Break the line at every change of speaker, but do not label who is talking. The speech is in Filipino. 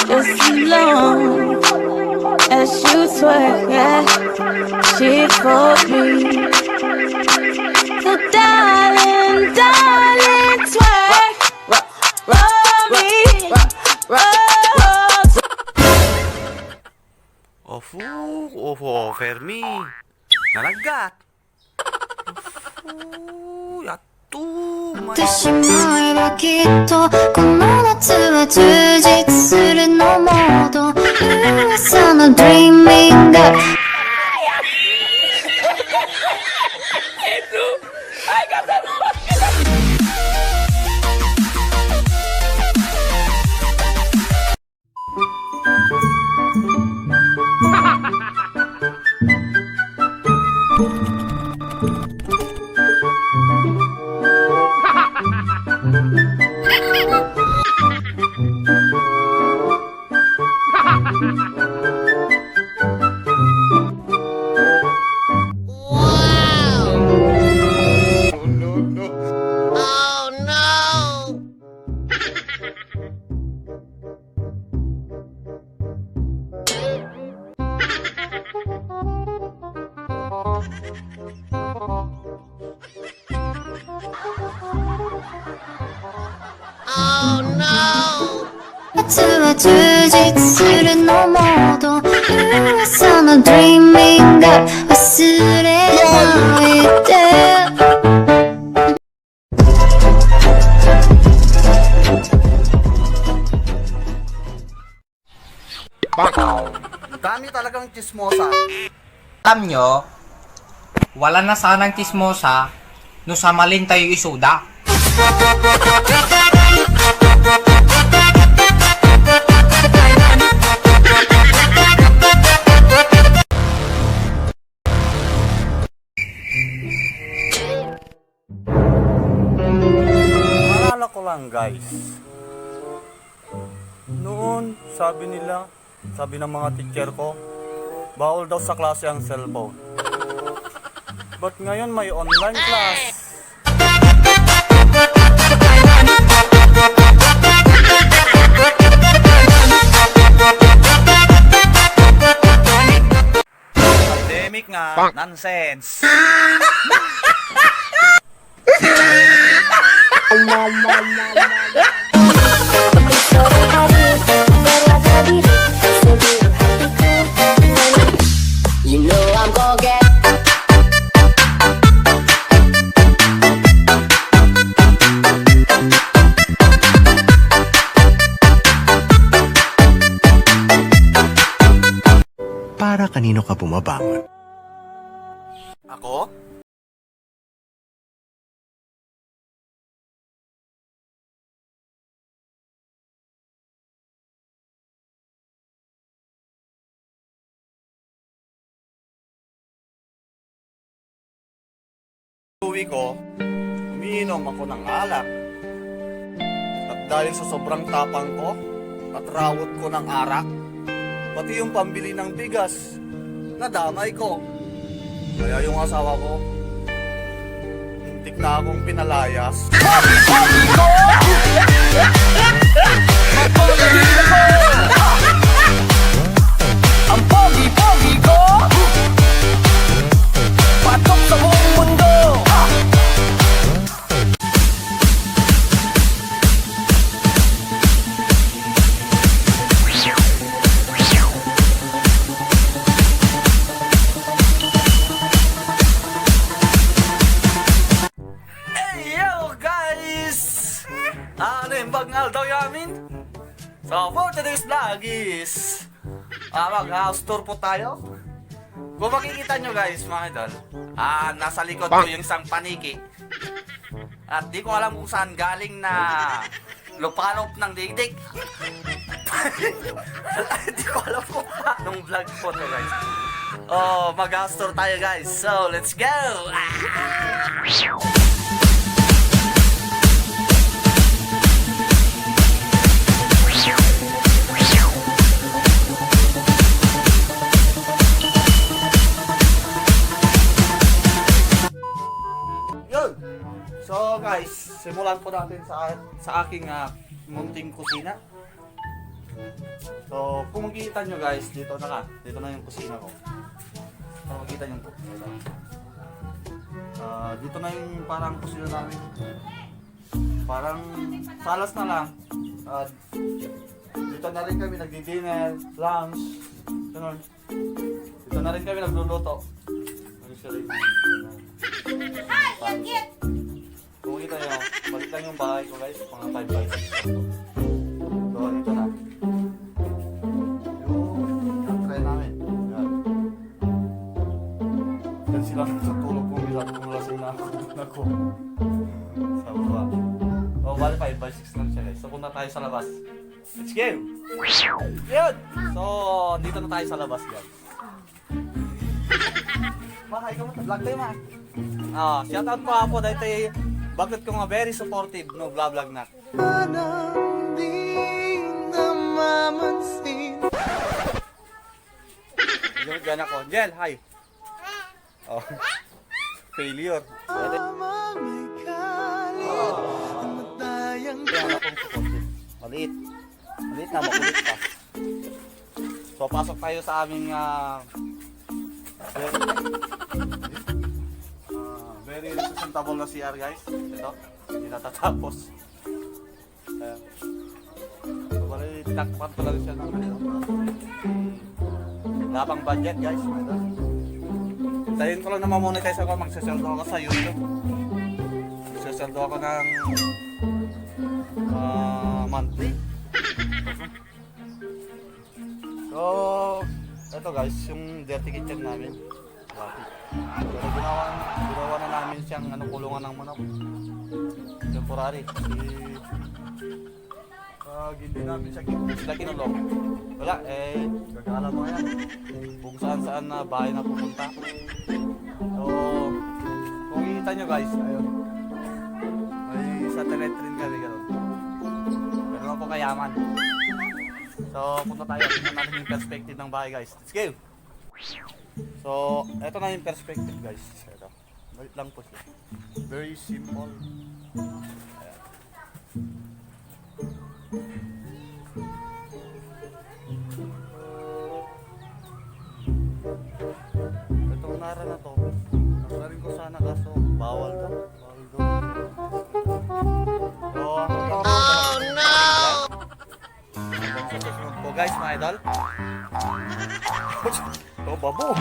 just as long as you twerk, yeah. She for me. So darling, darling, twerk for me.
Fermi. Nanagat. Yatto.
ってしまえばきっとこの夏は充実するのモード噂の Dreaming Girl夏は充実するのモード噂の Dreaming Girl 忘れないで
Dami talagang chismosa.
Alam nyo, wala na sanang tismosa no samalin tayo isuda.
Maalala ko lang guys. Noon, sabi ng mga teacher ko, bawal daw sa klase ang cellphone. But ngayon may online class. Pandemic nga, nonsense.
You know I'm gonna get
Para kanino ka bumabangon?
Ako? Uwi ko, umiinom ako ng alak. At dahil sa sobrang tapang ko, at rawot ko ng arak, pati yung pambili ng bigas, nadamay ko. Kaya yung asawa ko, muntik na akong pinalayas. Ang pogi-pogi ko, patok sa buong mundo. Bangal daw yamin. So for today's vlog is mag-house tour po tayo. Kung makikita nyo guys mga idol, nasa likod ko yung isang paniki. At di ko alam kung saan galing na lupalop ng digdig. Di ko alam kung anong vlog po to guys. Mag-house tour tayo guys. So let's go! So guys, simulan po natin sa aking munting kusina. So, kung makikita nyo guys, dito na yung kusina ko. Kung makikita nyo po. Dito na yung parang kusina namin. Parang salas na lang. Dito na rin kami nagdi-dinner, lunch, ganun. Dito na rin kami nagluluto. Kung kita nyo, balik lang yung bahay ko guys, mga 5 by 6. So, ito na. Yung try namin. Yan. Yan sila natutulog kung lasing na ako. Sa baba. So, bali 5 by 6 lang siya guys. So, punta tayo sa labas. Let's go! Yun! So, dito na tayo sa labas guys. Hi, kamusta? Vlog tayo ma. Shout out po ako dahil tayo bakit ko nga very supportive no vlog na. Anong di namamansin. Diyan ako. Jel, hi. Oh. Failure. Maliit. Maliit na makulit pa. So pasok tayo sa aming very presentable na CR guys. Ito, hindi natatapos. So bali, tinakpat ko lang siya ng wala pang budget guys. Ito. Hintayin ko lang na ma-monetize ako, magsasaldo ako sa YouTube. Magsasaldo ako ng monthly. So, ito guys, yung dirty kitchen namin. Pero ginawa na namin siyang kulungan ng manok. Temporary. Hindi namin siya kinulong. Wala, gagala mo yan. Kung saan na bahay na pupunta. So, kung kita nyo guys, ayun. May satellite rin kami gano'n. Pero na po kayaman. So, punta tayo. Tingnan natin yung perspective ng bahay guys. Let's go! So, eto na yung perspective guys. Ito. Balik lang po siya. Very simple. Ayan. Itong nara na to. Nasarin ko sana kaso bawal to. Bawal to. So, oh no! Hanggang sa susunod po guys, mga idol. Oh, babo!